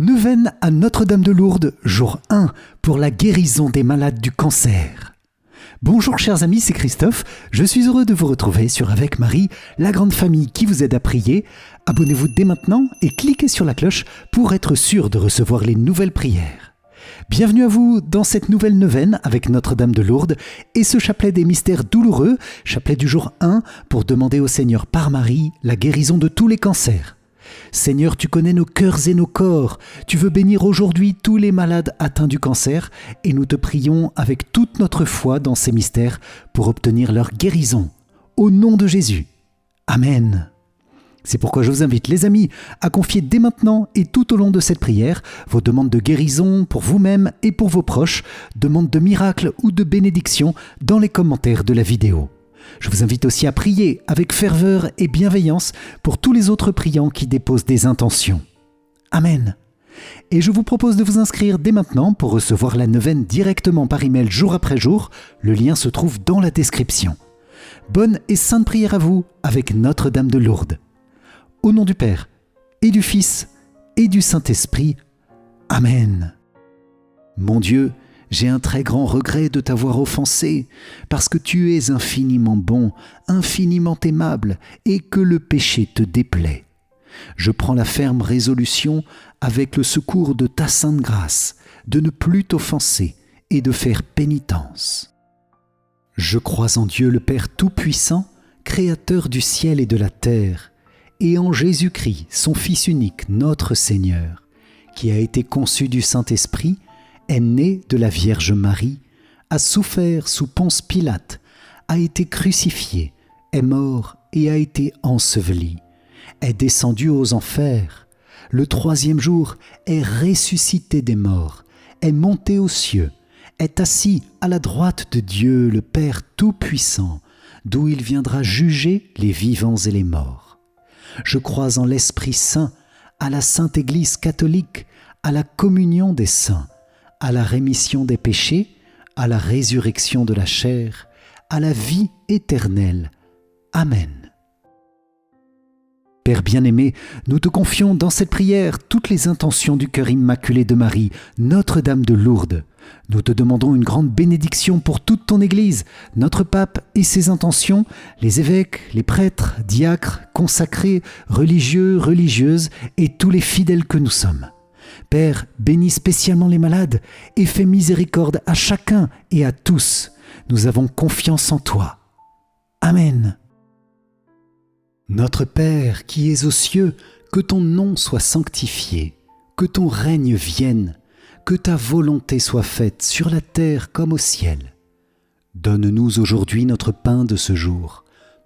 Neuvaine à Notre-Dame de Lourdes, jour 1, pour la guérison des malades du cancer. Bonjour chers amis, c'est Christophe. Je suis heureux de vous retrouver sur Avec Marie, la grande famille qui vous aide à prier. Abonnez-vous dès maintenant et cliquez sur la cloche pour être sûr de recevoir les nouvelles prières. Bienvenue à vous dans cette nouvelle neuvaine avec Notre-Dame de Lourdes et ce chapelet des mystères douloureux, chapelet du jour 1, pour demander au Seigneur par Marie la guérison de tous les cancers. Seigneur, tu connais nos cœurs et nos corps. Tu veux bénir aujourd'hui tous les malades atteints du cancer et nous te prions avec toute notre foi dans ces mystères pour obtenir leur guérison. Au nom de Jésus. Amen. C'est pourquoi je vous invite, les amis, à confier dès maintenant et tout au long de cette prière vos demandes de guérison pour vous-même et pour vos proches, demandes de miracles ou de bénédictions dans les commentaires de la vidéo. Je vous invite aussi à prier avec ferveur et bienveillance pour tous les autres priants qui déposent des intentions. Amen. Et je vous propose de vous inscrire dès maintenant pour recevoir la neuvaine directement par email jour après jour. Le lien se trouve dans la description. Bonne et sainte prière à vous avec Notre-Dame de Lourdes. Au nom du Père, et du Fils, et du Saint-Esprit. Amen. Mon Dieu, j'ai un très grand regret de t'avoir offensé, parce que tu es infiniment bon, infiniment aimable, et que le péché te déplaît. Je prends la ferme résolution, avec le secours de ta sainte grâce, de ne plus t'offenser et de faire pénitence. Je crois en Dieu le Père Tout-Puissant, Créateur du ciel et de la terre, et en Jésus-Christ, son Fils unique, notre Seigneur, qui a été conçu du Saint-Esprit, est né de la Vierge Marie, a souffert sous Ponce Pilate, a été crucifié, est mort et a été enseveli, est descendu aux enfers, le troisième jour est ressuscité des morts, est monté aux cieux, est assis à la droite de Dieu le Père Tout-Puissant, d'où il viendra juger les vivants et les morts. Je crois en l'Esprit Saint, à la Sainte Église catholique, à la communion des saints, à la rémission des péchés, à la résurrection de la chair, à la vie éternelle. Amen. Père bien-aimé, nous te confions dans cette prière toutes les intentions du cœur immaculé de Marie, Notre-Dame de Lourdes. Nous te demandons une grande bénédiction pour toute ton Église, notre pape et ses intentions, les évêques, les prêtres, diacres, consacrés, religieux, religieuses et tous les fidèles que nous sommes. Père, bénis spécialement les malades et fais miséricorde à chacun et à tous. Nous avons confiance en toi. Amen. Notre Père qui es aux cieux, que ton nom soit sanctifié, que ton règne vienne, que ta volonté soit faite sur la terre comme au ciel. Donne-nous aujourd'hui notre pain de ce jour.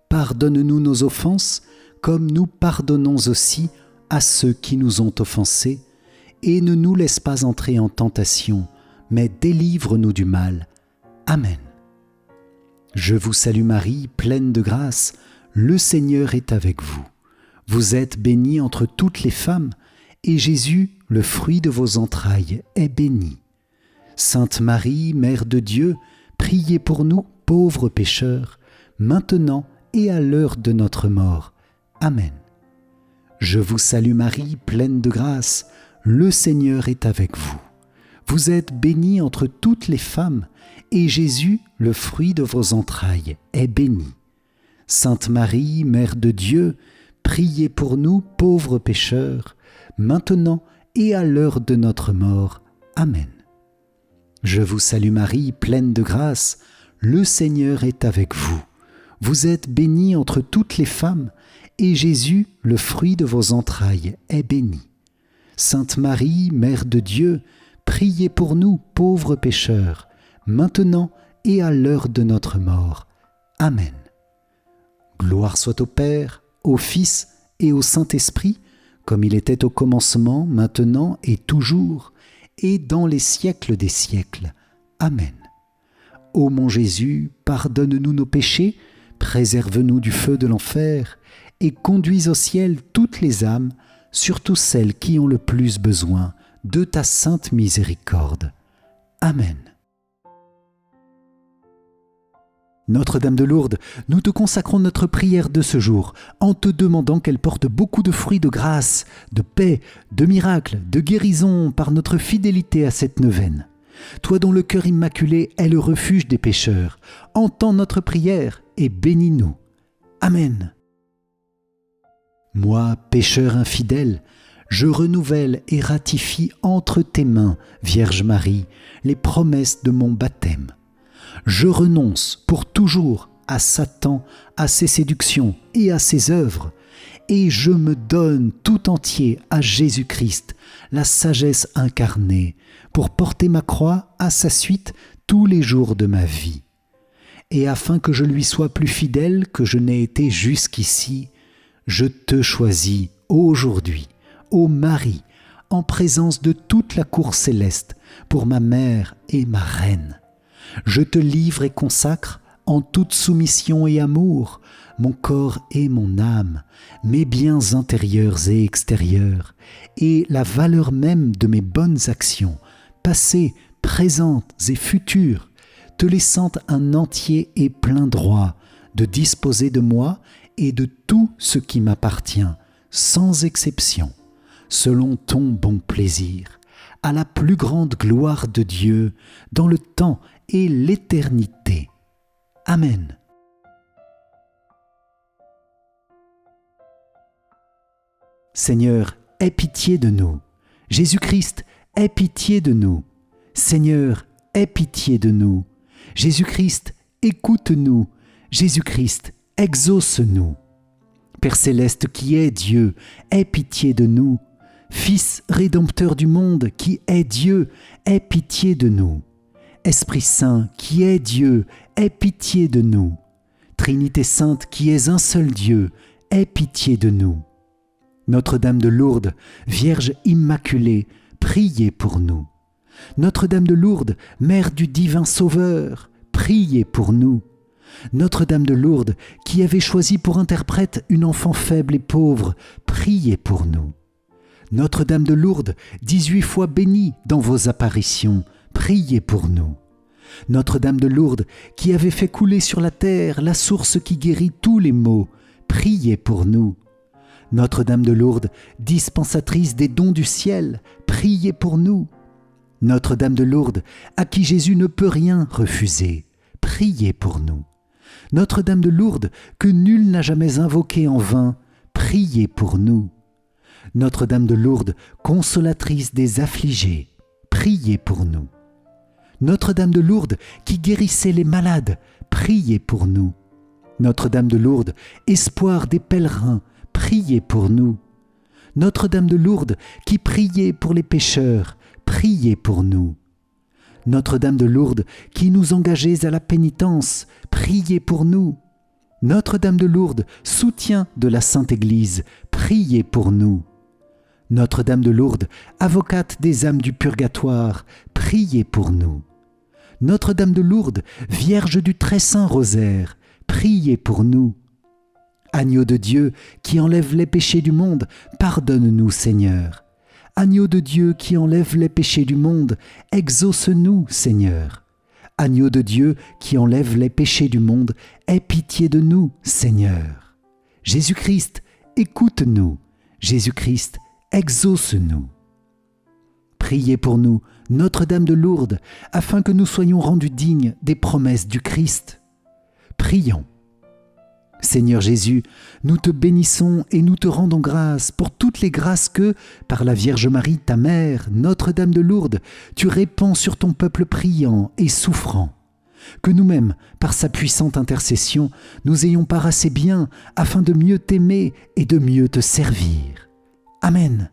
Pardonne-nous nos offenses, comme nous pardonnons aussi à ceux qui nous ont offensés. Et ne nous laisse pas entrer en tentation, mais délivre-nous du mal. Amen. Je vous salue Marie, pleine de grâce, le Seigneur est avec vous. Vous êtes bénie entre toutes les femmes, et Jésus, le fruit de vos entrailles, est béni. Sainte Marie, Mère de Dieu, priez pour nous, pauvres pécheurs, maintenant et à l'heure de notre mort. Amen. Je vous salue Marie, pleine de grâce, le Seigneur est avec vous. Vous êtes bénie entre toutes les femmes, et Jésus, le fruit de vos entrailles, est béni. Sainte Marie, Mère de Dieu, priez pour nous, pauvres pécheurs, maintenant et à l'heure de notre mort. Amen. Je vous salue Marie, pleine de grâce, le Seigneur est avec vous. Vous êtes bénie entre toutes les femmes, et Jésus, le fruit de vos entrailles, est béni. Sainte Marie, Mère de Dieu, priez pour nous, pauvres pécheurs, maintenant et à l'heure de notre mort. Amen. Gloire soit au Père, au Fils et au Saint-Esprit, comme il était au commencement, maintenant et toujours, et dans les siècles des siècles. Amen. Ô mon Jésus, pardonne-nous nos péchés, préserve-nous du feu de l'enfer, et conduis au ciel toutes les âmes, surtout celles qui ont le plus besoin de ta sainte miséricorde. Amen. Notre-Dame de Lourdes, nous te consacrons notre prière de ce jour en te demandant qu'elle porte beaucoup de fruits de grâce, de paix, de miracles, de guérison par notre fidélité à cette neuvaine. Toi dont le cœur immaculé est le refuge des pécheurs, entends notre prière et bénis-nous. Amen. Moi, pécheur infidèle, je renouvelle et ratifie entre tes mains, Vierge Marie, les promesses de mon baptême. Je renonce pour toujours à Satan, à ses séductions et à ses œuvres, et je me donne tout entier à Jésus-Christ, la sagesse incarnée, pour porter ma croix à sa suite tous les jours de ma vie. Et afin que je lui sois plus fidèle que je n'ai été jusqu'ici, je te choisis aujourd'hui, ô Marie, en présence de toute la cour céleste, pour ma mère et ma reine. Je te livre et consacre, en toute soumission et amour, mon corps et mon âme, mes biens intérieurs et extérieurs, et la valeur même de mes bonnes actions, passées, présentes et futures, te laissant un entier et plein droit de disposer de moi et de tout ce qui m'appartient, sans exception, selon ton bon plaisir, à la plus grande gloire de Dieu, dans le temps et l'éternité. Amen. Seigneur, aie pitié de nous. Jésus-Christ, aie pitié de nous. Seigneur, aie pitié de nous. Jésus-Christ, écoute-nous. Jésus-Christ, exauce-nous. Père céleste qui est Dieu, aie pitié de nous. Fils rédempteur du monde qui est Dieu, aie pitié de nous. Esprit Saint qui est Dieu, aie pitié de nous. Trinité Sainte qui est un seul Dieu, aie pitié de nous. Notre-Dame de Lourdes, Vierge Immaculée, priez pour nous. Notre-Dame de Lourdes, Mère du divin Sauveur, priez pour nous. Notre-Dame de Lourdes, qui avait choisi pour interprète une enfant faible et pauvre, priez pour nous. Notre-Dame de Lourdes, 18 fois bénie dans vos apparitions, priez pour nous. Notre-Dame de Lourdes, qui avait fait couler sur la terre la source qui guérit tous les maux, priez pour nous. Notre-Dame de Lourdes, dispensatrice des dons du ciel, priez pour nous. Notre-Dame de Lourdes, à qui Jésus ne peut rien refuser, priez pour nous. Notre-Dame de Lourdes, que nul n'a jamais invoquée en vain, priez pour nous. Notre-Dame de Lourdes, consolatrice des affligés, priez pour nous. Notre-Dame de Lourdes, qui guérissait les malades, priez pour nous. Notre-Dame de Lourdes, espoir des pèlerins, priez pour nous. Notre-Dame de Lourdes, qui priait pour les pécheurs, priez pour nous. Notre-Dame de Lourdes, qui nous engageait à la pénitence, priez pour nous. Notre-Dame de Lourdes, soutien de la Sainte Église, priez pour nous. Notre-Dame de Lourdes, avocate des âmes du purgatoire, priez pour nous. Notre-Dame de Lourdes, Vierge du très saint rosaire, priez pour nous. Agneau de Dieu qui enlève les péchés du monde, pardonne-nous Seigneur. Agneau de Dieu qui enlève les péchés du monde, exauce-nous Seigneur. Agneau de Dieu qui enlève les péchés du monde, aie pitié de nous Seigneur. Jésus-Christ, écoute-nous. Jésus-Christ, exauce-nous. Priez pour nous, Notre-Dame de Lourdes, afin que nous soyons rendus dignes des promesses du Christ. Prions. Seigneur Jésus, nous te bénissons et nous te rendons grâce pour toutes les grâces que, par la Vierge Marie, ta mère, Notre-Dame de Lourdes, tu répands sur ton peuple priant et souffrant. Que nous-mêmes, par sa puissante intercession, nous ayons part à ses biens afin de mieux t'aimer et de mieux te servir. Amen.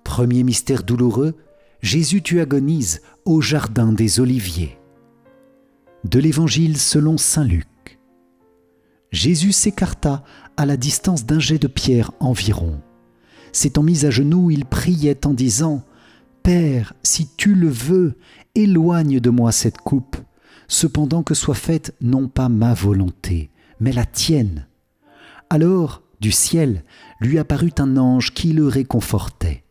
Premier mystère douloureux, Jésus tu agonises au jardin des Oliviers. De l'Évangile selon saint Luc. Jésus s'écarta à la distance d'un jet de pierre environ. S'étant mis à genoux, il priait en disant « Père, si tu le veux, éloigne de moi cette coupe, cependant que soit faite non pas ma volonté, mais la tienne. » Alors, du ciel, lui apparut un ange qui le réconfortait.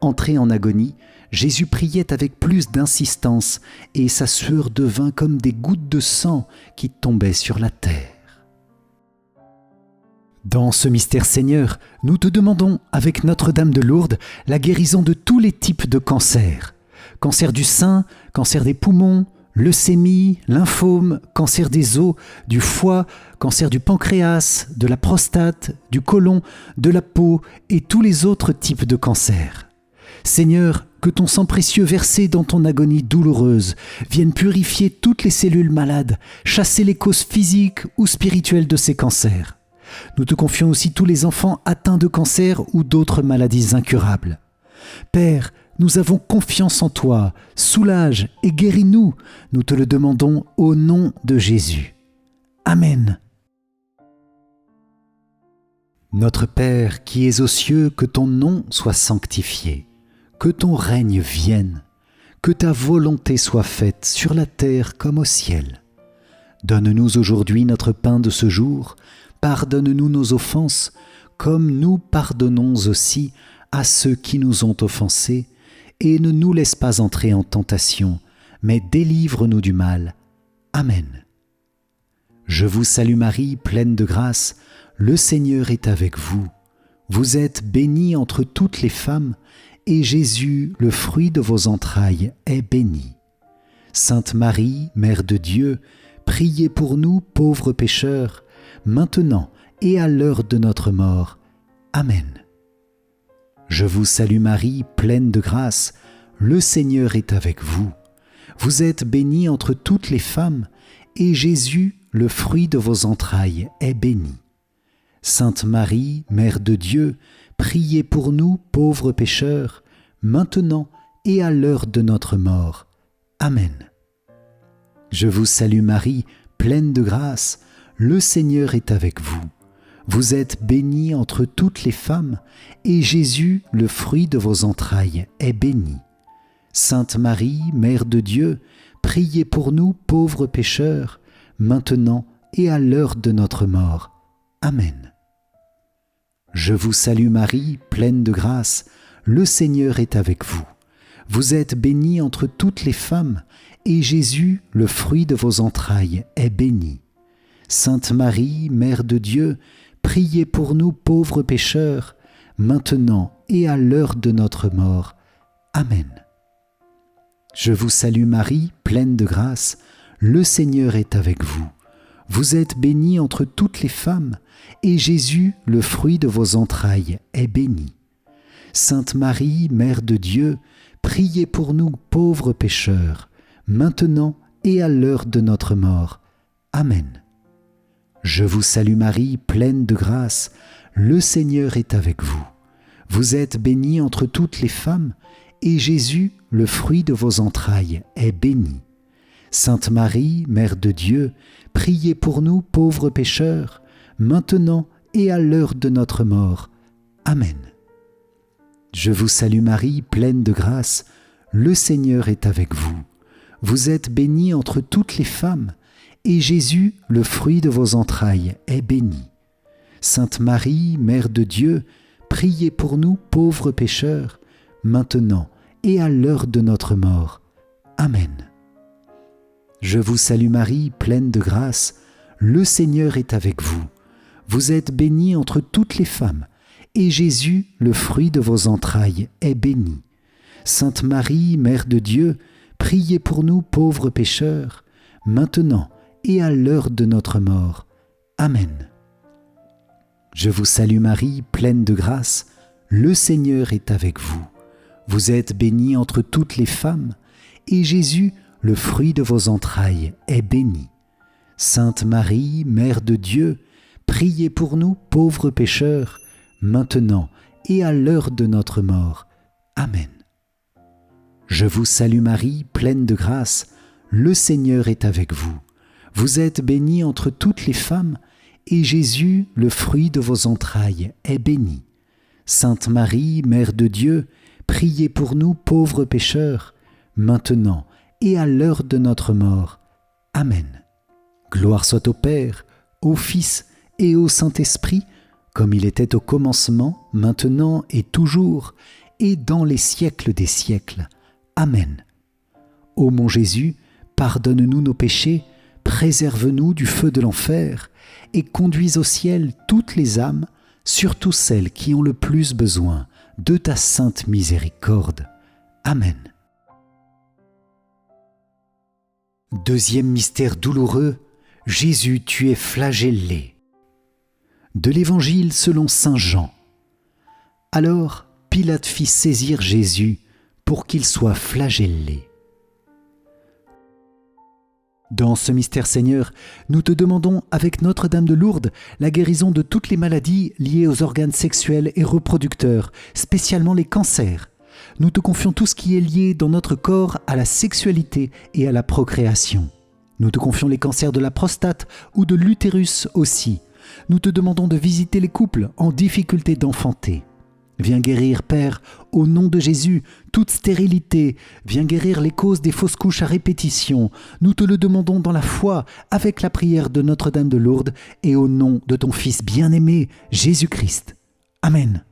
Entré en agonie, Jésus priait avec plus d'insistance et sa sueur devint comme des gouttes de sang qui tombaient sur la terre. Dans ce mystère Seigneur, nous te demandons, avec Notre-Dame de Lourdes, la guérison de tous les types de cancers. Cancer du sein, cancer des poumons, leucémie, lymphome, cancer des os, du foie, cancer du pancréas, de la prostate, du côlon, de la peau et tous les autres types de cancers. Seigneur, que ton sang précieux versé dans ton agonie douloureuse vienne purifier toutes les cellules malades, chasser les causes physiques ou spirituelles de ces cancers. Nous te confions aussi tous les enfants atteints de cancer ou d'autres maladies incurables. Père, nous avons confiance en toi, soulage et guéris-nous, nous te le demandons au nom de Jésus. Amen. Notre Père qui es aux cieux, que ton nom soit sanctifié, que ton règne vienne, que ta volonté soit faite sur la terre comme au ciel. Donne-nous aujourd'hui notre pain de ce jour, pardonne-nous nos offenses, comme nous pardonnons aussi à ceux qui nous ont offensés, et ne nous laisse pas entrer en tentation, mais délivre-nous du mal. Amen. Je vous salue Marie, pleine de grâce, le Seigneur est avec vous. Vous êtes bénie entre toutes les femmes, et Jésus, le fruit de vos entrailles, est béni. Sainte Marie, Mère de Dieu, priez pour nous pauvres pécheurs, maintenant et à l'heure de notre mort. Amen. Je vous salue Marie, pleine de grâce, le Seigneur est avec vous. Vous êtes bénie entre toutes les femmes, et Jésus, le fruit de vos entrailles, est béni. Sainte Marie, Mère de Dieu, priez pour nous pauvres pécheurs, maintenant et à l'heure de notre mort. Amen. Je vous salue Marie, pleine de grâce, le Seigneur est avec vous. Vous êtes bénie entre toutes les femmes, et Jésus, le fruit de vos entrailles, est béni. Sainte Marie, Mère de Dieu, priez pour nous pauvres pécheurs, maintenant et à l'heure de notre mort. Amen. Je vous salue Marie, pleine de grâce, le Seigneur est avec vous. Vous êtes bénie entre toutes les femmes, et Jésus, le fruit de vos entrailles, est béni. Sainte Marie, Mère de Dieu, priez pour nous pauvres pécheurs, maintenant et à l'heure de notre mort. Amen. Je vous salue Marie, pleine de grâce, le Seigneur est avec vous. Vous êtes bénie entre toutes les femmes, et Jésus, le fruit de vos entrailles, est béni. Sainte Marie, Mère de Dieu, priez pour nous pauvres pécheurs, maintenant et à l'heure de notre mort. Amen. Je vous salue Marie, pleine de grâce, le Seigneur est avec vous. Vous êtes bénie entre toutes les femmes, et Jésus, le fruit de vos entrailles, est béni. Sainte Marie, Mère de Dieu, priez pour nous pauvres pécheurs, maintenant et à l'heure de notre mort. Amen. Je vous salue Marie, pleine de grâce, le Seigneur est avec vous. Vous êtes bénie entre toutes les femmes, et Jésus, le fruit de vos entrailles, est béni. Sainte Marie, Mère de Dieu, priez pour nous pauvres pécheurs, maintenant et à l'heure de notre mort. Amen. Je vous salue Marie, pleine de grâce, le Seigneur est avec vous. Vous êtes bénie entre toutes les femmes, et Jésus, le fruit de vos entrailles, est béni. Sainte Marie, Mère de Dieu, priez pour nous pauvres pécheurs, maintenant et à l'heure de notre mort. Amen. Je vous salue Marie, pleine de grâce, le Seigneur est avec vous. Vous êtes bénie entre toutes les femmes, et Jésus, le fruit de vos entrailles, est béni. Sainte Marie, Mère de Dieu, priez pour nous pauvres pécheurs, maintenant et à l'heure de notre mort. Amen. Je vous salue Marie, pleine de grâce, le Seigneur est avec vous. Vous êtes bénie entre toutes les femmes, et Jésus, le fruit de vos entrailles, est béni. Sainte Marie, Mère de Dieu, priez pour nous pauvres pécheurs, maintenant et à l'heure de notre mort. Amen. Gloire soit au Père, au Fils et au Saint-Esprit, comme il était au commencement, maintenant et toujours, et dans les siècles des siècles. Amen. Ô mon Jésus, pardonne-nous nos péchés, préserve-nous du feu de l'enfer, et conduis au ciel toutes les âmes, surtout celles qui ont le plus besoin de ta sainte miséricorde. Amen. Deuxième mystère douloureux, Jésus, tu es flagellé. De l'Évangile selon saint Jean. Alors Pilate fit saisir Jésus pour qu'il soit flagellé. Dans ce mystère, Seigneur, nous te demandons avec Notre-Dame de Lourdes la guérison de toutes les maladies liées aux organes sexuels et reproducteurs, spécialement les cancers. Nous te confions tout ce qui est lié dans notre corps à la sexualité et à la procréation. Nous te confions les cancers de la prostate ou de l'utérus aussi. Nous te demandons de visiter les couples en difficulté d'enfanter. Viens guérir, Père, au nom de Jésus, toute stérilité. Viens guérir les causes des fausses couches à répétition. Nous te le demandons dans la foi, avec la prière de Notre-Dame de Lourdes et au nom de ton Fils bien-aimé, Jésus-Christ. Amen.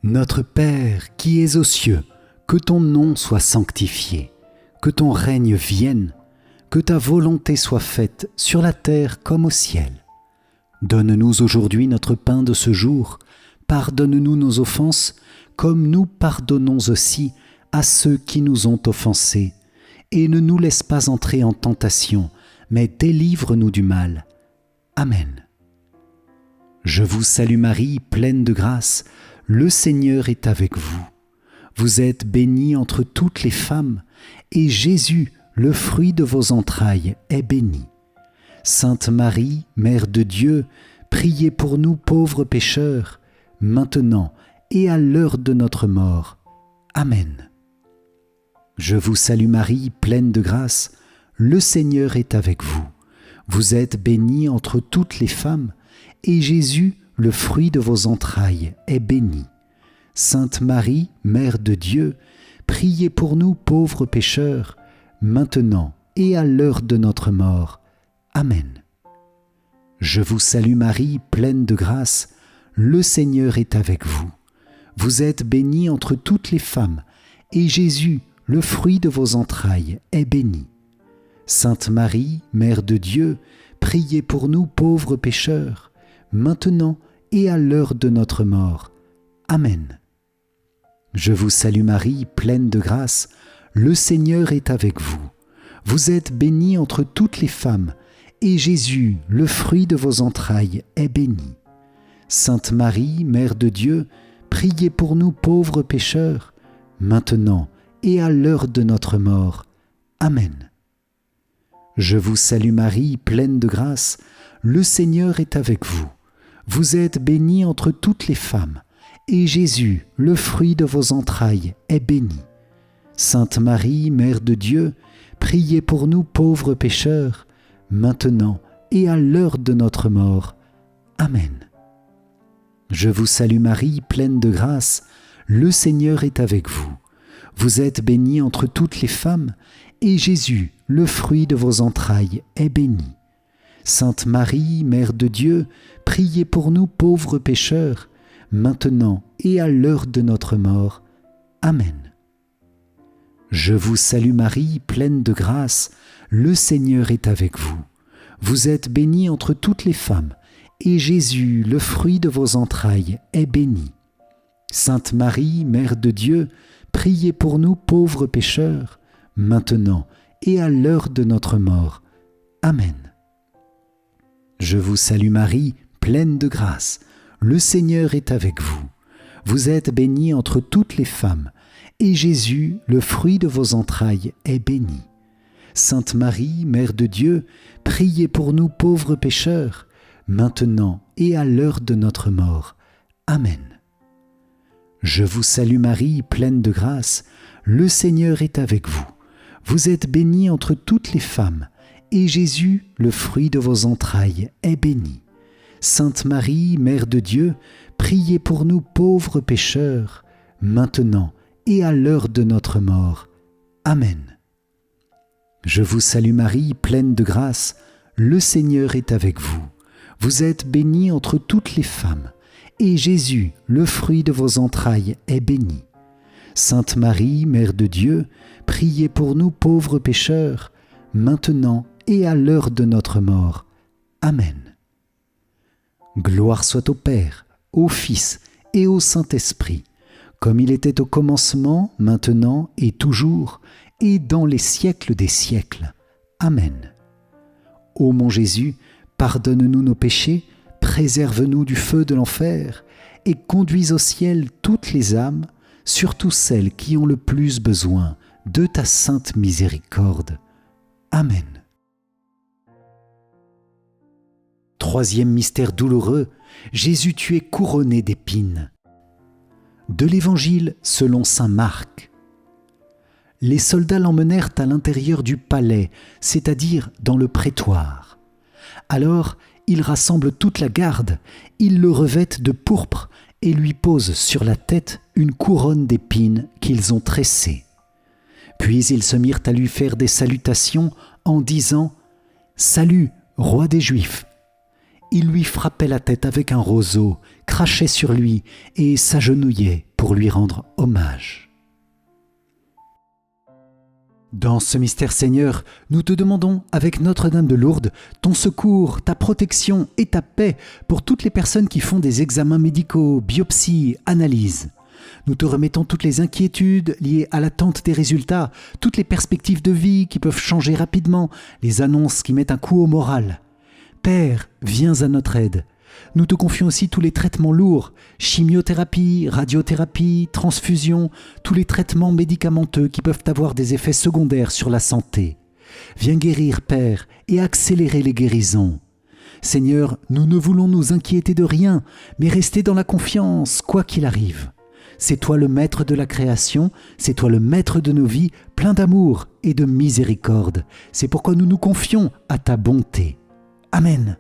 Notre Père qui es aux cieux, que ton nom soit sanctifié, que ton règne vienne, que ta volonté soit faite sur la terre comme au ciel. Donne-nous aujourd'hui notre pain de ce jour. Pardonne-nous nos offenses, comme nous pardonnons aussi à ceux qui nous ont offensés. Et ne nous laisse pas entrer en tentation, mais délivre-nous du mal. Amen. Je vous salue Marie, pleine de grâce, le Seigneur est avec vous. Vous êtes bénie entre toutes les femmes, et Jésus, le fruit de vos entrailles, est béni. Sainte Marie, Mère de Dieu, priez pour nous pauvres pécheurs, maintenant et à l'heure de notre mort. Amen. Je vous salue Marie, pleine de grâce, le Seigneur est avec vous. Vous êtes bénie entre toutes les femmes, et Jésus, le fruit de vos entrailles, est béni. Sainte Marie, Mère de Dieu, priez pour nous pauvres pécheurs, maintenant et à l'heure de notre mort. Amen. Je vous salue Marie, pleine de grâce, le Seigneur est avec vous. Vous êtes bénie entre toutes les femmes, et Jésus, le fruit de vos entrailles, est béni. Sainte Marie, Mère de Dieu, priez pour nous pauvres pécheurs, maintenant et à l'heure de notre mort. Amen. Je vous salue Marie, pleine de grâce, le Seigneur est avec vous. Vous êtes bénie entre toutes les femmes, et Jésus, le fruit de vos entrailles, est béni. Sainte Marie, Mère de Dieu, priez pour nous pauvres pécheurs, maintenant et à l'heure de notre mort. Amen. Je vous salue Marie, pleine de grâce, le Seigneur est avec vous. Vous êtes bénie entre toutes les femmes, et Jésus, le fruit de vos entrailles, est béni. Sainte Marie, Mère de Dieu, priez pour nous pauvres pécheurs, maintenant et à l'heure de notre mort. Amen. Je vous salue Marie, pleine de grâce, le Seigneur est avec vous. Vous êtes bénie entre toutes les femmes, et Jésus, le fruit de vos entrailles, est béni. Sainte Marie, Mère de Dieu, priez pour nous pauvres pécheurs, maintenant et à l'heure de notre mort. Amen. Je vous salue Marie, pleine de grâce, le Seigneur est avec vous. Vous êtes bénie entre toutes les femmes, et Jésus, le fruit de vos entrailles, est béni. Sainte Marie, Mère de Dieu, priez pour nous pauvres pécheurs, maintenant et à l'heure de notre mort. Amen. Je vous salue Marie, pleine de grâce, le Seigneur est avec vous. Vous êtes bénie entre toutes les femmes, et Jésus, le fruit de vos entrailles, est béni. Sainte Marie, Mère de Dieu, priez pour nous pauvres pécheurs, maintenant et à l'heure de notre mort. Amen. Je vous salue Marie, pleine de grâce, le Seigneur est avec vous. Vous êtes bénie entre toutes les femmes, et Jésus, le fruit de vos entrailles, est béni. Sainte Marie, Mère de Dieu, priez pour nous pauvres pécheurs, maintenant et à l'heure de notre mort. Amen. Je vous salue Marie, pleine de grâce, le Seigneur est avec vous. Vous êtes bénie entre toutes les femmes, et Jésus, le fruit de vos entrailles, est béni. Sainte Marie, Mère de Dieu, priez pour nous pauvres pécheurs, maintenant et à l'heure de notre mort. Amen. Gloire soit au Père, au Fils et au Saint-Esprit, comme il était au commencement, maintenant et toujours, et dans les siècles des siècles. Amen. Ô mon Jésus, pardonne-nous nos péchés, préserve-nous du feu de l'enfer, et conduis au ciel toutes les âmes, surtout celles qui ont le plus besoin de ta sainte miséricorde. Amen. Troisième mystère douloureux, Jésus tu es couronné d'épines. De l'Évangile selon saint Marc. Les soldats l'emmenèrent à l'intérieur du palais, c'est-à-dire dans le prétoire. Alors, ils rassemblent toute la garde, ils le revêtent de pourpre et lui posent sur la tête une couronne d'épines qu'ils ont tressée. Puis ils se mirent à lui faire des salutations en disant « Salut, roi des Juifs !» Ils lui frappaient la tête avec un roseau, crachaient sur lui et s'agenouillaient pour lui rendre hommage. Dans ce mystère, Seigneur, nous te demandons, avec Notre-Dame de Lourdes, ton secours, ta protection et ta paix pour toutes les personnes qui font des examens médicaux, biopsies, analyses. Nous te remettons toutes les inquiétudes liées à l'attente des résultats, toutes les perspectives de vie qui peuvent changer rapidement, les annonces qui mettent un coup au moral. Père, viens à notre aide. Nous te confions aussi tous les traitements lourds, chimiothérapie, radiothérapie, transfusion, tous les traitements médicamenteux qui peuvent avoir des effets secondaires sur la santé. Viens guérir, Père, et accélérer les guérisons. Seigneur, nous ne voulons nous inquiéter de rien, mais rester dans la confiance, quoi qu'il arrive. C'est toi le maître de la création, c'est toi le maître de nos vies, plein d'amour et de miséricorde. C'est pourquoi nous nous confions à ta bonté. Amen.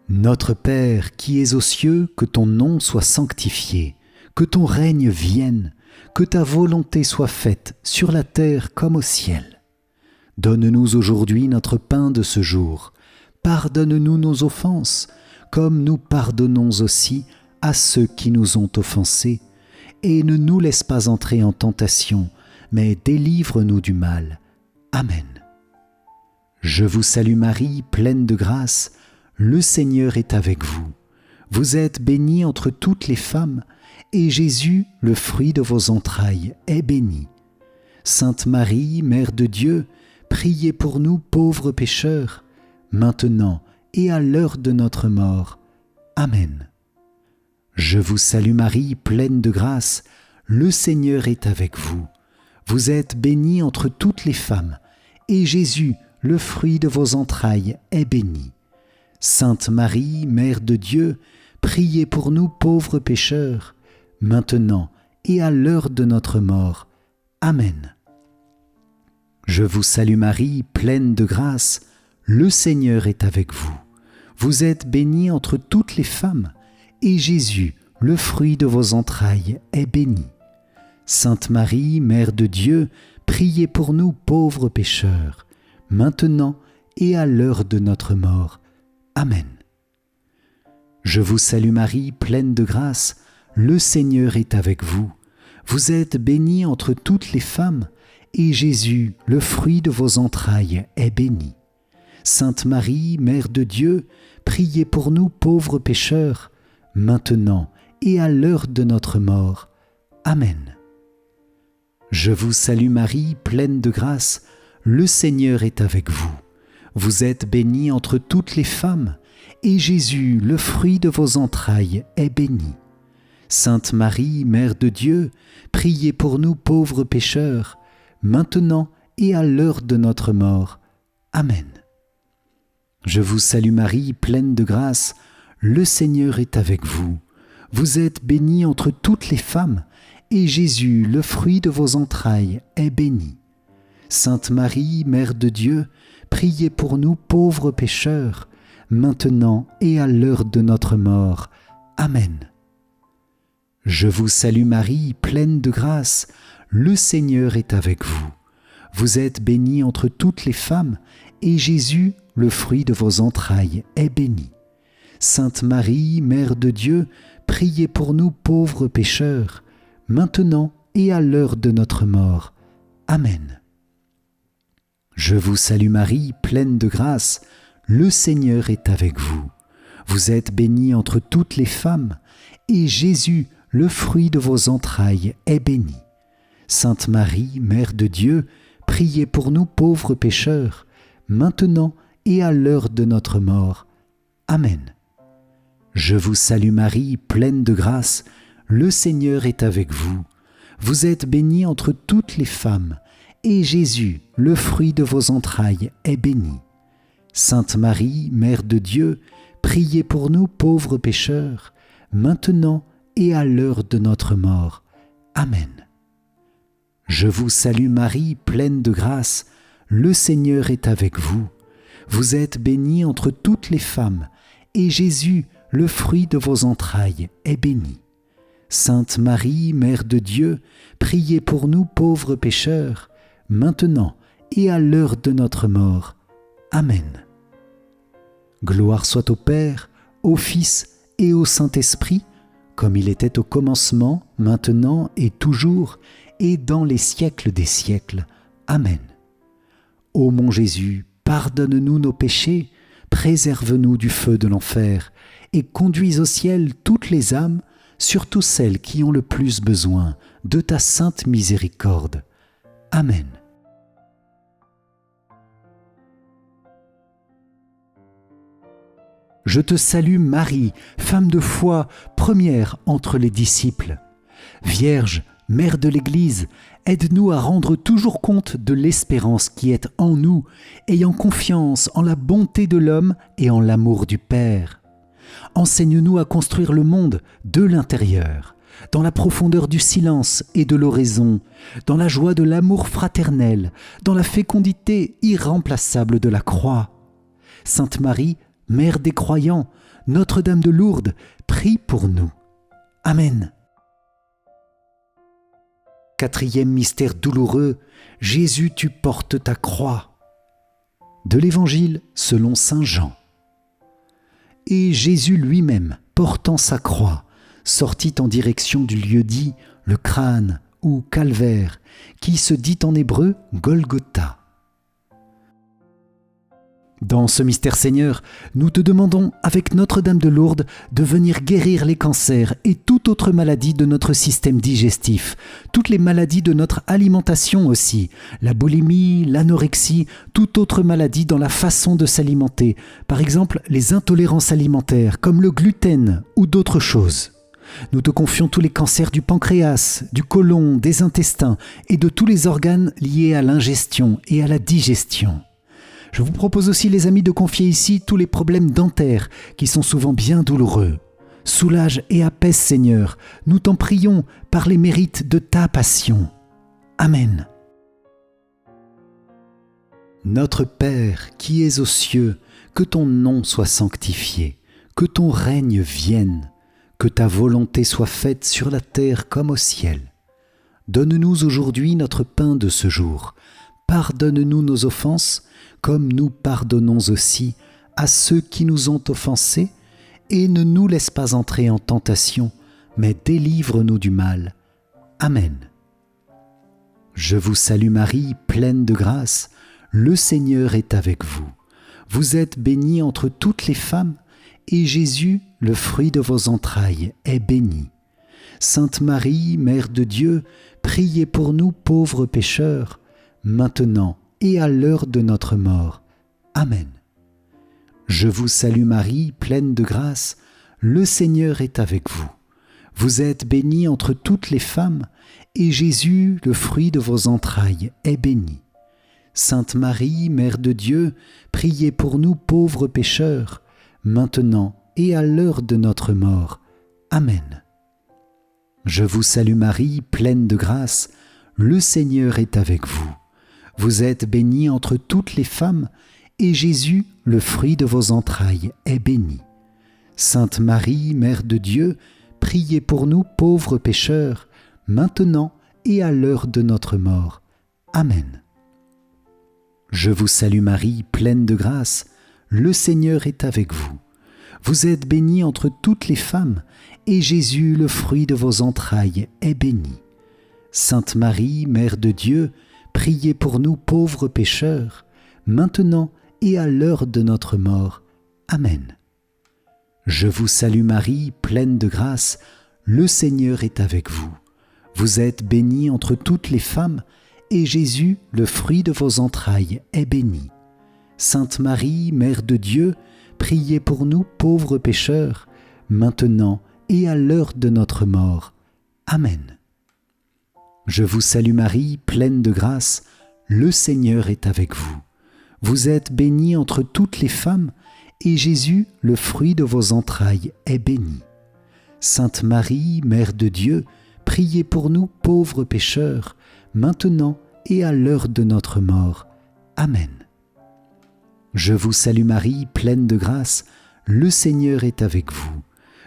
Notre Père qui es aux cieux, que ton nom soit sanctifié, que ton règne vienne, que ta volonté soit faite sur la terre comme au ciel. Donne-nous aujourd'hui notre pain de ce jour. Pardonne-nous nos offenses, comme nous pardonnons aussi à ceux qui nous ont offensés. Et ne nous laisse pas entrer en tentation, mais délivre-nous du mal. Amen. Je vous salue Marie, pleine de grâce, le Seigneur est avec vous. Vous êtes bénie entre toutes les femmes, et Jésus, le fruit de vos entrailles, est béni. Sainte Marie, Mère de Dieu, priez pour nous pauvres pécheurs, maintenant et à l'heure de notre mort. Amen. Je vous salue Marie, pleine de grâce, le Seigneur est avec vous. Vous êtes bénie entre toutes les femmes, et Jésus, le fruit de vos entrailles, est béni. Sainte Marie, Mère de Dieu, priez pour nous pauvres pécheurs, maintenant et à l'heure de notre mort. Amen. Je vous salue Marie, pleine de grâce, le Seigneur est avec vous. Vous êtes bénie entre toutes les femmes, et Jésus, le fruit de vos entrailles, est béni. Sainte Marie, Mère de Dieu, priez pour nous pauvres pécheurs, maintenant et à l'heure de notre mort. Amen. Je vous salue Marie, pleine de grâce, le Seigneur est avec vous. Vous êtes bénie entre toutes les femmes, et Jésus, le fruit de vos entrailles, est béni. Sainte Marie, Mère de Dieu, priez pour nous pauvres pécheurs, maintenant et à l'heure de notre mort. Amen. Je vous salue Marie, pleine de grâce, le Seigneur est avec vous. Vous êtes bénie entre toutes les femmes, et Jésus, le fruit de vos entrailles, est béni. Sainte Marie, Mère de Dieu, priez pour nous pauvres pécheurs, maintenant et à l'heure de notre mort. Amen. Je vous salue Marie, pleine de grâce, le Seigneur est avec vous. Vous êtes bénie entre toutes les femmes, et Jésus, le fruit de vos entrailles, est béni. Sainte Marie, Mère de Dieu, priez pour nous pauvres pécheurs, maintenant et à l'heure de notre mort. Amen. Je vous salue Marie, pleine de grâce, le Seigneur est avec vous. Vous êtes bénie entre toutes les femmes, et Jésus, le fruit de vos entrailles, est béni. Sainte Marie, Mère de Dieu, priez pour nous pauvres pécheurs, maintenant et à l'heure de notre mort. Amen. Je vous salue Marie, pleine de grâce, le Seigneur est avec vous. Vous êtes bénie entre toutes les femmes, et Jésus, le fruit de vos entrailles, est béni. Sainte Marie, Mère de Dieu, priez pour nous pauvres pécheurs, maintenant et à l'heure de notre mort. Amen. Je vous salue Marie, pleine de grâce, le Seigneur est avec vous. Vous êtes bénie entre toutes les femmes, et Jésus, le fruit de vos entrailles, est béni. Sainte Marie, Mère de Dieu, priez pour nous pauvres pécheurs, maintenant et à l'heure de notre mort. Amen. Je vous salue Marie, pleine de grâce, le Seigneur est avec vous. Vous êtes bénie entre toutes les femmes, et Jésus, le fruit de vos entrailles, est béni. Sainte Marie, Mère de Dieu, priez pour nous pauvres pécheurs, maintenant et à l'heure de notre mort. Amen. Gloire soit au Père, au Fils et au Saint-Esprit, comme il était au commencement, maintenant et toujours, et dans les siècles des siècles. Amen. Ô mon Jésus, pardonne-nous nos péchés, préserve-nous du feu de l'enfer, et conduis au ciel toutes les âmes, surtout celles qui ont le plus besoin de ta sainte miséricorde. Amen. Je te salue Marie, femme de foi, première entre les disciples. Vierge, Mère de l'Église, aide-nous à rendre toujours compte de l'espérance qui est en nous, ayant confiance en la bonté de l'homme et en l'amour du Père. Enseigne-nous à construire le monde de l'intérieur, dans la profondeur du silence et de l'oraison, dans la joie de l'amour fraternel, dans la fécondité irremplaçable de la croix. Sainte Marie, Mère des croyants, Notre-Dame de Lourdes, prie pour nous. Amen. Quatrième mystère douloureux, Jésus, tu portes ta croix. De l'Évangile selon saint Jean. Et Jésus lui-même, portant sa croix, sortit en direction du lieu dit le crâne ou calvaire, qui se dit en hébreu Golgotha. Dans ce mystère Seigneur, nous te demandons, avec Notre-Dame de Lourdes, de venir guérir les cancers et toute autre maladie de notre système digestif, toutes les maladies de notre alimentation aussi, la boulimie, l'anorexie, toute autre maladie dans la façon de s'alimenter, par exemple les intolérances alimentaires comme le gluten ou d'autres choses. Nous te confions tous les cancers du pancréas, du côlon, des intestins et de tous les organes liés à l'ingestion et à la digestion. Je vous propose aussi, les amis, de confier ici tous les problèmes dentaires qui sont souvent bien douloureux. Soulage et apaise, Seigneur, nous t'en prions par les mérites de ta passion. Amen. Notre Père qui es aux cieux, que ton nom soit sanctifié, que ton règne vienne, que ta volonté soit faite sur la terre comme au ciel. Donne-nous aujourd'hui notre pain de ce jour. Pardonne-nous nos offenses, comme nous pardonnons aussi à ceux qui nous ont offensés, et ne nous laisse pas entrer en tentation, mais délivre-nous du mal. Amen. Je vous salue Marie, pleine de grâce, le Seigneur est avec vous. Vous êtes bénie entre toutes les femmes, et Jésus, le fruit de vos entrailles, est béni. Sainte Marie, Mère de Dieu, priez pour nous pauvres pécheurs, maintenant et à l'heure de notre mort. Amen. Je vous salue Marie, pleine de grâce, le Seigneur est avec vous. Vous êtes bénie entre toutes les femmes, et Jésus, le fruit de vos entrailles, est béni. Sainte Marie, Mère de Dieu, priez pour nous pauvres pécheurs, maintenant et à l'heure de notre mort. Amen. Je vous salue Marie, pleine de grâce, le Seigneur est avec vous. Vous êtes bénie entre toutes les femmes, et Jésus, le fruit de vos entrailles, est béni. Sainte Marie, Mère de Dieu, priez pour nous pauvres pécheurs, maintenant et à l'heure de notre mort. Amen. Je vous salue Marie, pleine de grâce, le Seigneur est avec vous. Vous êtes bénie entre toutes les femmes, et Jésus, le fruit de vos entrailles, est béni. Sainte Marie, Mère de Dieu, priez pour nous pauvres pécheurs, maintenant et à l'heure de notre mort. Amen. Je vous salue Marie, pleine de grâce, le Seigneur est avec vous. Vous êtes bénie entre toutes les femmes, et Jésus, le fruit de vos entrailles, est béni. Sainte Marie, Mère de Dieu, priez pour nous pauvres pécheurs, maintenant et à l'heure de notre mort. Amen. Je vous salue Marie, pleine de grâce, le Seigneur est avec vous. Vous êtes bénie entre toutes les femmes, et Jésus, le fruit de vos entrailles, est béni. Sainte Marie, Mère de Dieu, priez pour nous pauvres pécheurs, maintenant et à l'heure de notre mort. Amen. Je vous salue Marie, pleine de grâce, le Seigneur est avec vous.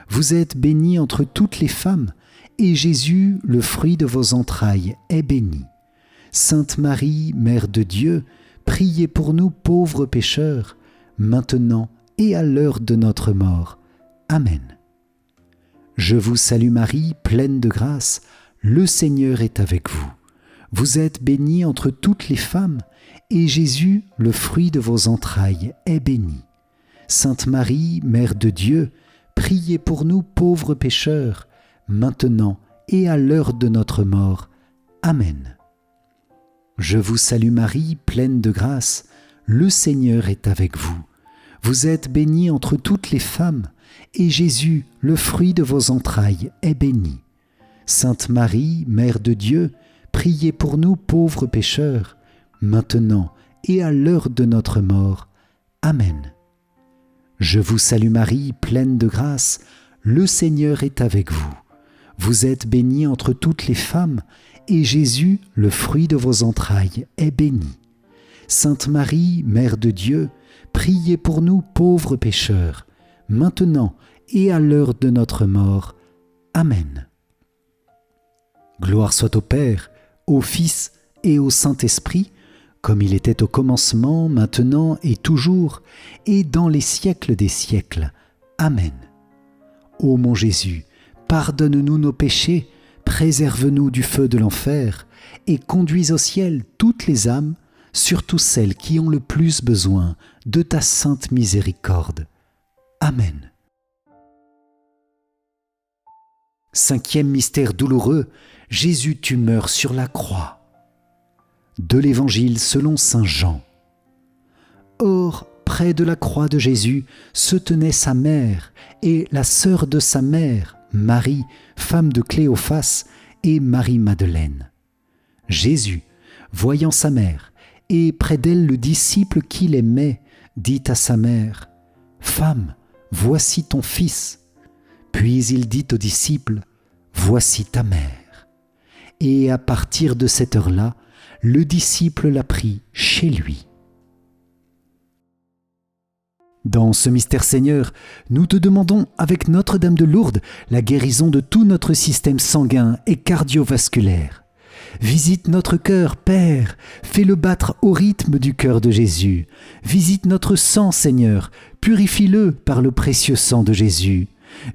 Vous êtes bénie entre toutes les femmes, et Jésus, le fruit de vos entrailles, est béni. Sainte Marie, Mère de Dieu, priez pour nous pauvres pécheurs, maintenant et à l'heure de notre mort. Amen. Je vous salue Marie, pleine de grâce, le Seigneur est avec vous. Vous êtes bénie entre toutes les femmes, et Jésus, le fruit de vos entrailles, est béni. Sainte Marie, Mère de Dieu, priez pour nous pauvres pécheurs, maintenant et à l'heure de notre mort. Amen. Je vous salue Marie, pleine de grâce, le Seigneur est avec vous. Vous êtes bénie entre toutes les femmes, et Jésus, le fruit de vos entrailles, est béni. Sainte Marie, Mère de Dieu, priez pour nous pauvres pécheurs, maintenant et à l'heure de notre mort. Amen. Je vous salue Marie, pleine de grâce, le Seigneur est avec vous. Vous êtes bénie entre toutes les femmes, et Jésus, le fruit de vos entrailles, est béni. Sainte Marie, Mère de Dieu, priez pour nous pauvres pécheurs, maintenant et à l'heure de notre mort. Amen. Gloire soit au Père, au Fils et au Saint-Esprit, comme il était au commencement, maintenant et toujours, et dans les siècles des siècles. Amen. Ô mon Jésus, pardonne-nous nos péchés, préserve-nous du feu de l'enfer, et conduis au ciel toutes les âmes, surtout celles qui ont le plus besoin de ta sainte miséricorde. Amen. Cinquième mystère douloureux, Jésus, tu meurs sur la croix. De l'Évangile selon saint Jean. Or, près de la croix de Jésus se tenait sa mère et la sœur de sa mère, Marie, femme de Cléophas, et Marie-Madeleine. Jésus, voyant sa mère, et près d'elle le disciple qu'il aimait, dit à sa mère, « Femme, voici ton fils. » Puis il dit au disciple, « Voici ta mère. » Et à partir de cette heure-là, le disciple l'a pris chez lui. Dans ce mystère Seigneur, nous te demandons avec Notre-Dame de Lourdes la guérison de tout notre système sanguin et cardiovasculaire. Visite notre cœur, Père, fais-le battre au rythme du cœur de Jésus. Visite notre sang, Seigneur, purifie-le par le précieux sang de Jésus.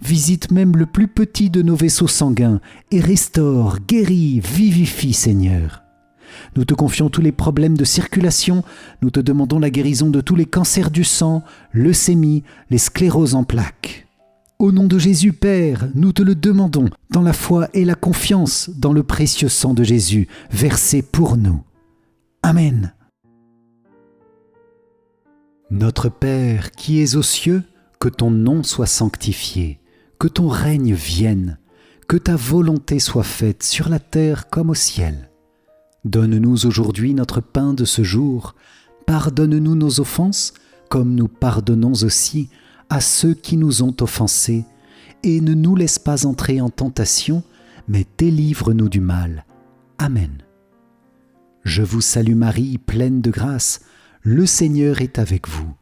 Visite même le plus petit de nos vaisseaux sanguins et restaure, guéris, vivifie, Seigneur. Nous te confions tous les problèmes de circulation, nous te demandons la guérison de tous les cancers du sang, leucémie, les scléroses en plaques. Au nom de Jésus, Père, nous te le demandons, dans la foi et la confiance dans le précieux sang de Jésus, versé pour nous. Amen. Notre Père qui es aux cieux, que ton nom soit sanctifié, que ton règne vienne, que ta volonté soit faite sur la terre comme au ciel. Donne-nous aujourd'hui notre pain de ce jour. Pardonne-nous nos offenses, comme nous pardonnons aussi à ceux qui nous ont offensés. Et ne nous laisse pas entrer en tentation, mais délivre-nous du mal. Amen. Je vous salue Marie, pleine de grâce. Le Seigneur est avec vous.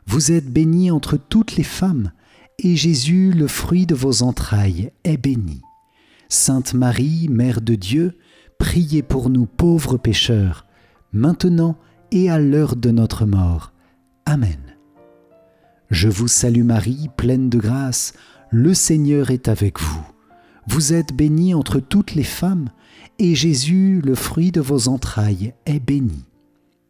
Vous êtes bénie entre toutes les femmes, et Jésus, le fruit de vos entrailles, est béni. Sainte Marie, Mère de Dieu, priez pour nous pauvres pécheurs, maintenant et à l'heure de notre mort. Amen. Je vous salue Marie, pleine de grâce, le Seigneur est avec vous. Vous êtes bénie entre toutes les femmes, et Jésus, le fruit de vos entrailles, est béni.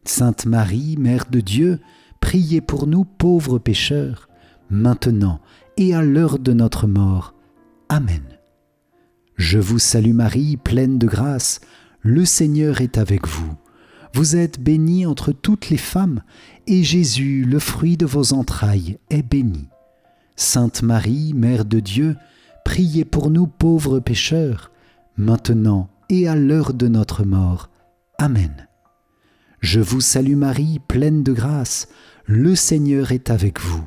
Sainte Marie, Mère de Dieu, priez pour nous pauvres pécheurs, maintenant et à l'heure de notre mort. Amen. Je vous salue Marie, pleine de grâce, le Seigneur est avec vous. Vous êtes bénie entre toutes les femmes, et Jésus, le fruit de vos entrailles, est béni. Sainte Marie, Mère de Dieu, priez pour nous pauvres pécheurs, maintenant et à l'heure de notre mort. Amen. Je vous salue Marie, pleine de grâce, le Seigneur est avec vous.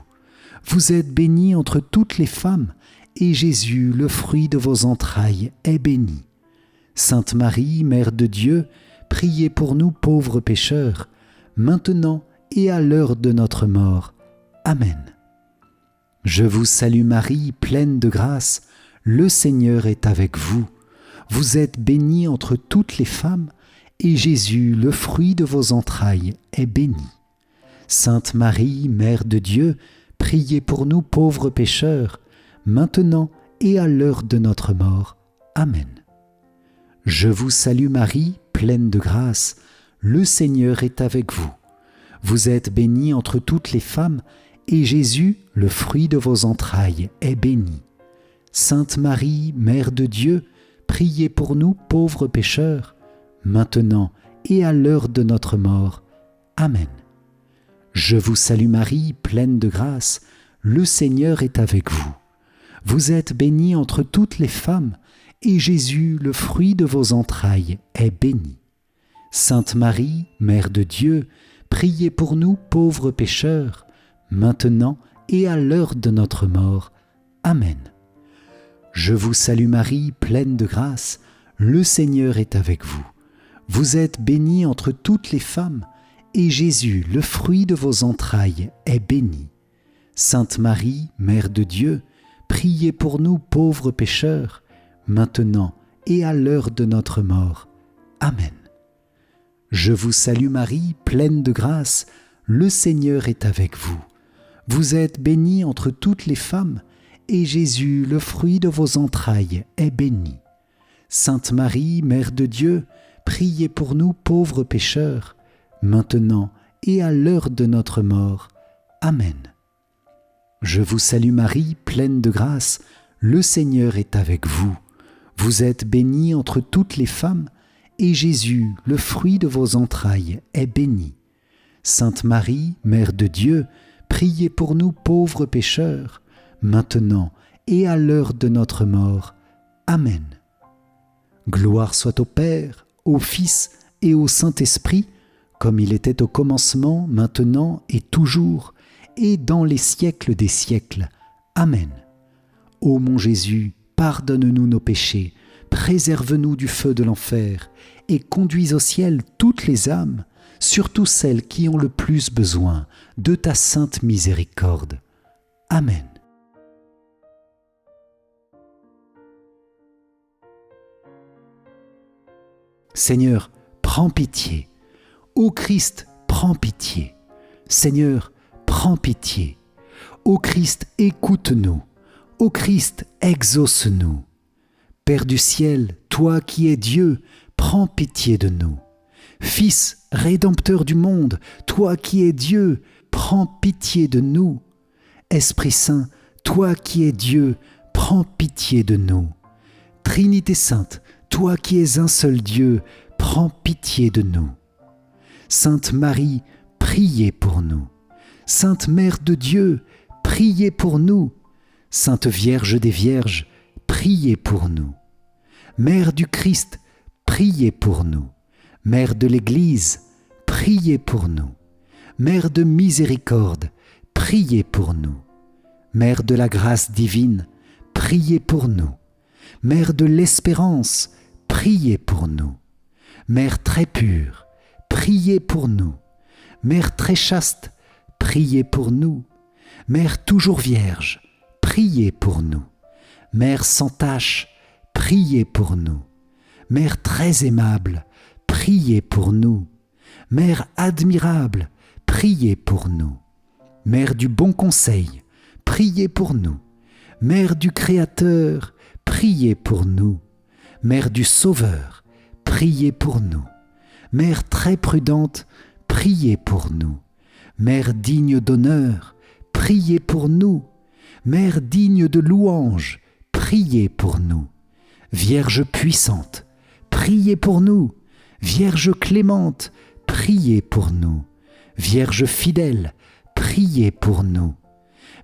Vous êtes bénie entre toutes les femmes, et Jésus, le fruit de vos entrailles, est béni. Sainte Marie, Mère de Dieu, priez pour nous pauvres pécheurs, maintenant et à l'heure de notre mort. Amen. Je vous salue Marie, pleine de grâce, le Seigneur est avec vous. Vous êtes bénie entre toutes les femmes, et Jésus, le fruit de vos entrailles, est béni. Sainte Marie, Mère de Dieu, priez pour nous pauvres pécheurs, maintenant et à l'heure de notre mort. Amen. Je vous salue Marie, pleine de grâce, le Seigneur est avec vous. Vous êtes bénie entre toutes les femmes, et Jésus, le fruit de vos entrailles, est béni. Sainte Marie, Mère de Dieu, priez pour nous pauvres pécheurs, maintenant et à l'heure de notre mort. Amen. Je vous salue Marie, pleine de grâce, le Seigneur est avec vous. Vous êtes bénie entre toutes les femmes, et Jésus, le fruit de vos entrailles, est béni. Sainte Marie, Mère de Dieu, priez pour nous pauvres pécheurs, maintenant et à l'heure de notre mort. Amen. Je vous salue Marie, pleine de grâce, le Seigneur est avec vous. Vous êtes bénie entre toutes les femmes, et Jésus, le fruit de vos entrailles, est béni. Sainte Marie, Mère de Dieu, priez pour nous pauvres pécheurs, maintenant et à l'heure de notre mort. Amen. Je vous salue Marie, pleine de grâce, le Seigneur est avec vous. Vous êtes bénie entre toutes les femmes, et Jésus, le fruit de vos entrailles, est béni. Sainte Marie, Mère de Dieu, priez pour nous pauvres pécheurs, maintenant et à l'heure de notre mort. Amen. Je vous salue Marie, pleine de grâce, le Seigneur est avec vous. Vous êtes bénie entre toutes les femmes, et Jésus, le fruit de vos entrailles, est béni. Sainte Marie, Mère de Dieu, priez pour nous pauvres pécheurs, maintenant et à l'heure de notre mort. Amen. Gloire soit au Père, au Fils et au Saint-Esprit, comme il était au commencement, maintenant et toujours, et dans les siècles des siècles. Amen. Ô mon Jésus, pardonne-nous nos péchés, préserve-nous du feu de l'enfer, et conduis au ciel toutes les âmes, surtout celles qui ont le plus besoin de ta sainte miséricorde. Amen. Seigneur, prends pitié. Ô Christ, prends pitié. Seigneur, prends pitié. Ô Christ, écoute-nous. Ô Christ, exauce-nous. Père du ciel, toi qui es Dieu, prends pitié de nous. Fils, Rédempteur du monde, toi qui es Dieu, prends pitié de nous. Esprit Saint, toi qui es Dieu, prends pitié de nous. Trinité Sainte, toi qui es un seul Dieu, prends pitié de nous. Sainte Marie, priez pour nous. Sainte Mère de Dieu, priez pour nous. Sainte Vierge des Vierges, priez pour nous. Mère du Christ, priez pour nous. Mère de l'Église, priez pour nous. Mère de miséricorde, priez pour nous. Mère de la grâce divine, priez pour nous. Mère de l'espérance, priez pour nous. Mère très pure, priez pour nous. Mère très chaste, priez pour nous. Mère toujours vierge, priez pour nous. Mère sans tache, priez pour nous. Mère très aimable, priez pour nous. Mère admirable, priez pour nous. Mère du bon conseil, priez pour nous. Mère du Créateur, priez pour nous. Mère du Sauveur, priez pour nous. Mère très prudente, priez pour nous. Mère digne d'honneur, priez pour nous. Mère digne de louange, priez pour nous. Vierge puissante, priez pour nous. Vierge clémente, priez pour nous. Vierge fidèle, priez pour nous.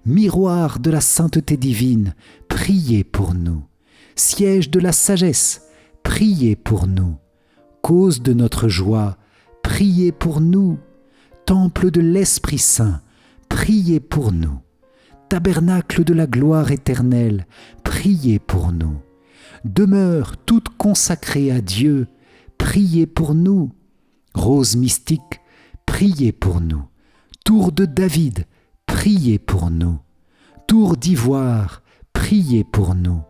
Miroir de la sainteté divine, priez pour nous. Siège de la sagesse, priez pour nous. Cause de notre joie, priez pour nous. Temple de l'Esprit Saint, priez pour nous. Tabernacle de la gloire éternelle, priez pour nous. Demeure toute consacrée à Dieu, priez pour nous. Rose mystique, priez pour nous. Tour de David, priez pour nous. Tour d'ivoire, priez pour nous.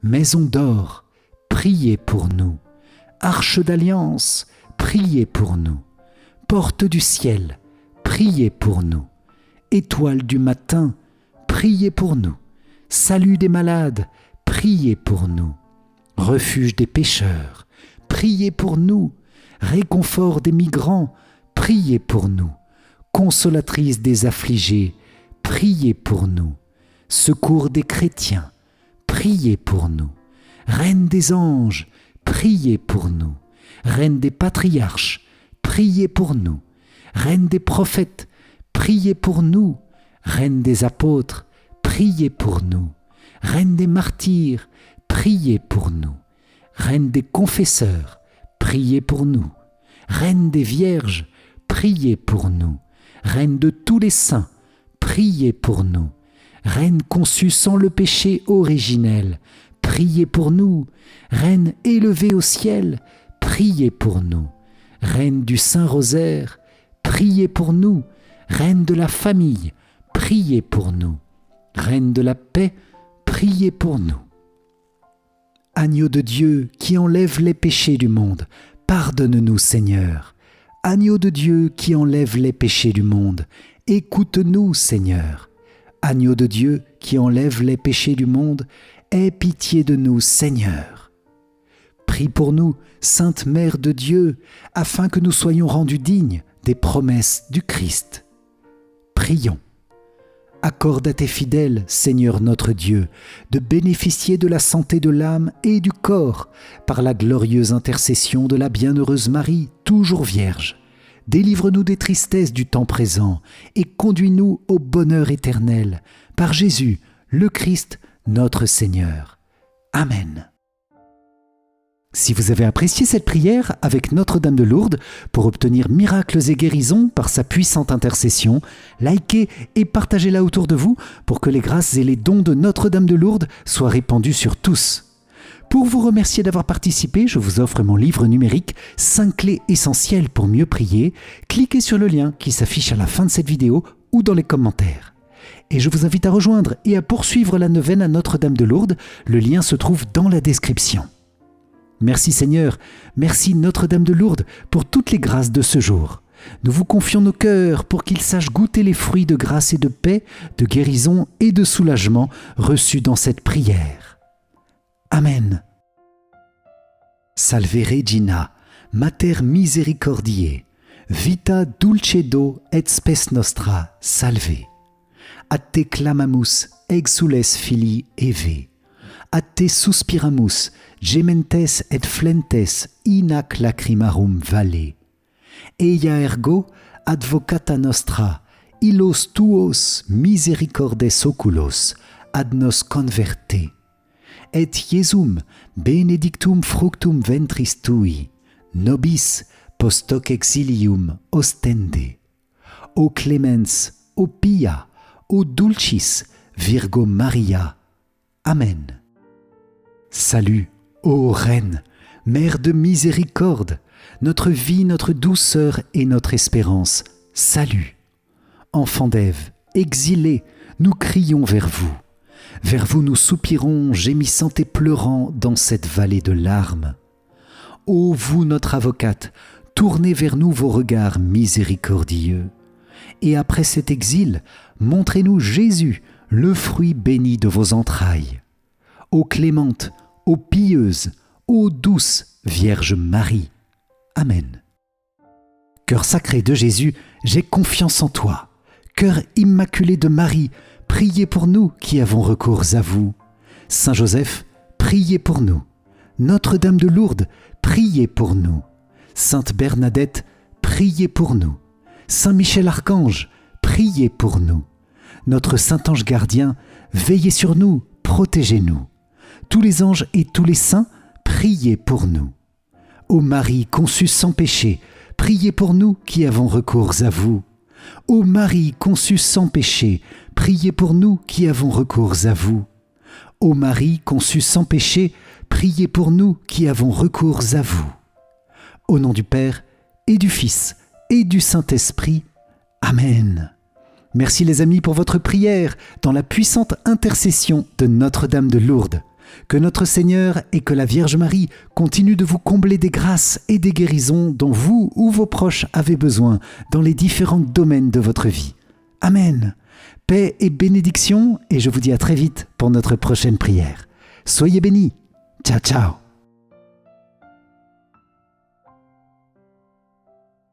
Maison d'or, priez pour nous. Arche d'alliance, priez pour nous. Porte du ciel, priez pour nous. Étoile du matin, priez pour nous. Salut des malades, priez pour nous. Refuge des pécheurs, priez pour nous. Réconfort des migrants, priez pour nous. Consolatrice des affligés, priez pour nous. Secours des chrétiens, priez pour nous. Reine des anges, priez pour nous. Reine des patriarches, priez pour nous. Reine des prophètes, priez pour nous. Reine des apôtres, priez pour nous. Reine des martyrs, priez pour nous. Reine des confesseurs, priez pour nous. Reine des vierges, priez pour nous. Reine de tous les saints, priez pour nous. Reine conçue sans le péché originel, priez pour nous. Reine élevée au ciel, priez pour nous. Reine du Saint-Rosaire, priez pour nous. Reine de la famille, priez pour nous. Reine de la paix, priez pour nous. Agneau de Dieu qui enlève les péchés du monde, pardonne-nous Seigneur. Agneau de Dieu qui enlève les péchés du monde, écoute-nous Seigneur. Agneau de Dieu qui enlève les péchés du monde, aie pitié de nous Seigneur. Prie pour nous, Sainte Mère de Dieu, afin que nous soyons rendus dignes des promesses du Christ. Prions. Accorde à tes fidèles, Seigneur notre Dieu, de bénéficier de la santé de l'âme et du corps par la glorieuse intercession de la bienheureuse Marie, toujours Vierge. Délivre-nous des tristesses du temps présent et conduis-nous au bonheur éternel, par Jésus, le Christ, notre Seigneur. Amen. Si vous avez apprécié cette prière avec Notre-Dame de Lourdes, pour obtenir miracles et guérisons par sa puissante intercession, likez et partagez-la autour de vous pour que les grâces et les dons de Notre-Dame de Lourdes soient répandus sur tous. Pour vous remercier d'avoir participé, je vous offre mon livre numérique « 5 clés essentielles pour mieux prier ». Cliquez sur le lien qui s'affiche à la fin de cette vidéo ou dans les commentaires. Et je vous invite à rejoindre et à poursuivre la neuvaine à Notre-Dame de Lourdes. Le lien se trouve dans la description. Merci Seigneur, merci Notre-Dame de Lourdes pour toutes les grâces de ce jour. Nous vous confions nos cœurs pour qu'ils sachent goûter les fruits de grâce et de paix, de guérison et de soulagement reçus dans cette prière. Amen. Salve Regina, Mater misericordiae, vita dulcedo et spes nostra, salve. A te clamamus, exules filii Eve. A te suspiramus, gementes et flentes in ac lacrimarum valle. Eia ergo advocata nostra, illos tuos misericordes oculos ad nos converte. Et Iesum benedictum fructum ventris tui, nobis post hoc exilium ostende. O clemens, o pia, o dulcis, Virgo Maria. Amen. Salut, ô Reine, Mère de miséricorde, notre vie, notre douceur et notre espérance, salut. Enfants d'Ève, exilés, nous crions vers vous. Vers vous nous soupirons, gémissant et pleurant dans cette vallée de larmes. Ô vous, notre avocate, tournez vers nous vos regards miséricordieux. Et après cet exil, montrez-nous Jésus, le fruit béni de vos entrailles. Ô clémente, ô pieuse, ô douce Vierge Marie. Amen. Cœur sacré de Jésus, j'ai confiance en toi. Cœur immaculé de Marie, priez pour nous qui avons recours à vous. Saint Joseph, priez pour nous. Notre-Dame de Lourdes, priez pour nous. Sainte Bernadette, priez pour nous. Saint Michel Archange, priez pour nous. Notre Saint-Ange gardien, veillez sur nous, protégez-nous. Tous les anges et tous les saints, priez pour nous. Ô Marie conçue sans péché, priez pour nous qui avons recours à vous. Ô Marie conçue sans péché, priez pour nous qui avons recours à vous. Ô Marie conçue sans péché, priez pour nous qui avons recours à vous. Au nom du Père et du Fils et du Saint-Esprit. Amen. Merci les amis pour votre prière dans la puissante intercession de Notre-Dame de Lourdes. Que notre Seigneur et que la Vierge Marie continuent de vous combler des grâces et des guérisons dont vous ou vos proches avez besoin dans les différents domaines de votre vie. Amen. Paix et bénédiction et je vous dis à très vite pour notre prochaine prière. Soyez bénis. Ciao, ciao.